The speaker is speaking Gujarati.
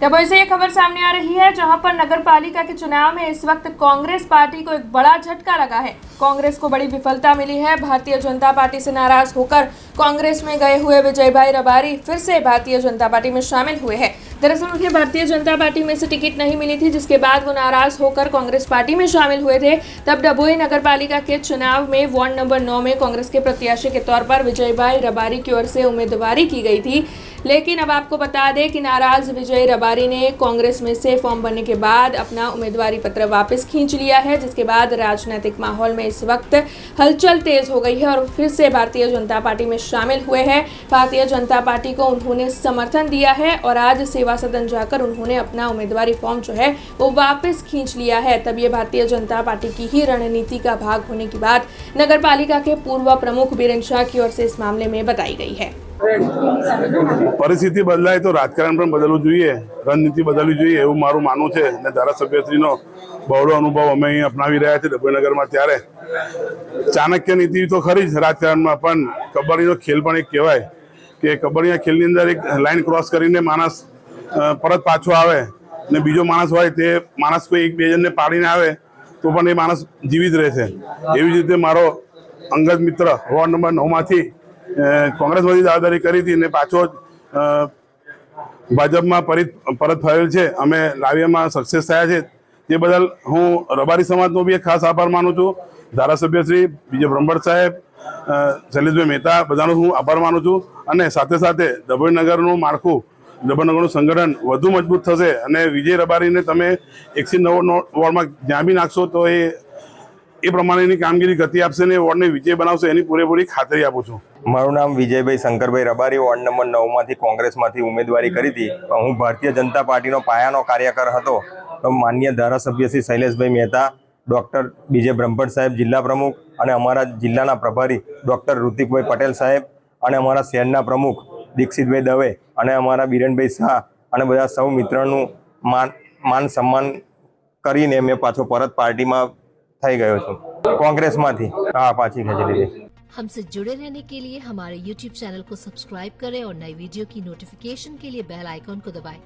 डभोई से ये खबर सामने आ रही है, जहां पर नगर पालिका के चुनाव में इस वक्त कांग्रेस पार्टी को एक बड़ा झटका लगा है। कांग्रेस को बड़ी विफलता मिली है। भारतीय जनता पार्टी से नाराज होकर कांग्रेस में गए हुए विजय भाई रबारी फिर से भारतीय जनता पार्टी में शामिल हुए हैं। दरअसल उन्हें भारतीय जनता पार्टी में से टिकट नहीं मिली थी, जिसके बाद वो नाराज होकर कांग्रेस पार्टी में शामिल हुए थे। तब डभोई नगर पालिका के चुनाव में वार्ड नंबर 9 में कांग्रेस के प्रत्याशी के तौर पर विजय भाई रबारी की ओर से उम्मीदवारी की गई थी। लेकिन अब आपको बता दें कि नाराज विजय रबारी ने कांग्रेस में से फॉर्म भरने के बाद अपना उम्मीदवारी पत्र वापस खींच लिया है, जिसके बाद राजनीतिक माहौल में इस वक्त हलचल तेज हो गई है और फिर से भारतीय जनता पार्टी में शामिल हुए हैं। भारतीय जनता पार्टी को उन्होंने समर्थन दिया है और आज सेवा सदन जाकर उन्होंने अपना उम्मीदवारी फॉर्म जो है वो वापस खींच लिया है। तब ये भारतीय जनता पार्टी की ही रणनीति का भाग होने की बात नगर पालिका के पूर्व प्रमुख बीरेन शाह की ओर से इस मामले में बताई गई है। परिस्थिति बदलाय तो राजकारण पण बदलવું જોઈએ, રણનીતિ બદલવી જોઈએ એવું મારું માનવું છે અને ધારાસભ્યશ્રીનો બહોળો અનુભવ અમે અહીં અપનાવી રહ્યા છીએ ડભોઈનગરમાં। ત્યારે ચાણક્ય નીતિ તો ખરી જ રાજકારણમાં, પણ કબડ્ડીનો ખેલ પણ એક કહેવાય કે કબડ્ડીના ખેલની અંદર એક લાઈન ક્રોસ કરીને માણસ પરત પાછો આવે ને બીજો માણસ હોય તે માણસ કોઈ એક બે જણને પાડીને આવે તો પણ એ માણસ જીવિત રહે છે। એવી જ રીતે મારો અંગત મિત્ર વોર્ડ નંબર 9માંથી કોંગ્રેસમાંથી દાવેદારી કરી હતી ને પાછો ભાજપમાં પરત ફરેલ છે। અમે લાવ્યામાં સક્સેસ થયા છે, તે બદલ હું રબારી સમાજનો બી એક ખાસ આભાર માનું છું। ધારાસભ્યશ્રી વિજય બ્રહ્મભટ્ટ સાહેબ, શૈલેષભાઈ મહેતા બધાનો હું આભાર માનું છું। અને સાથે સાથે ડભોઈનગરનું માળખું, ડભોઈનગરનું સંગઠન વધુ મજબૂત થશે અને વિજય રબારીને તમે 109 વોર્ડમાં જ્યાં બી નાખશો તો એ પ્રમાણેની કામગીરી ગતિ આપશે ને વોર્ડને વિજય બનાવશે, એની પૂરેપૂરી ખાતરી આપું છું। મારું નામ વિજયભાઈ શંકરભાઈ રબારી, વોર્ડ નંબર 9માંથી કોંગ્રેસમાંથી ઉમેદવારી કરી હતી। હું ભારતીય જનતા પાર્ટીનો પાયાનો કાર્યકર હતો। તો માનનીય ધારાસભ્ય શ્રી શૈલેષભાઈ મહેતા, ડૉક્ટર વિજય બ્રહ્મભટ્ટ સાહેબ જિલ્લા પ્રમુખ અને અમારા જિલ્લાના પ્રભારી ડૉક્ટર ઋતિકભાઈ પટેલ સાહેબ અને અમારા શહેરના પ્રમુખ દીક્ષિતભાઈ દવે અને અમારા બીરેનભાઈ શાહ અને બધા સૌ મિત્રોનું માન સન્માન કરીને મેં પાછો પરત પાર્ટીમાં થઈ ગયો છું। कांग्रेसમાંથી हाँ पाची खेच लीजिए। हमसे जुड़े रहने के लिए हमारे YouTube चैनल को सब्सक्राइब करें और नई वीडियो की नोटिफिकेशन के लिए बेल आइकॉन को दबाएं।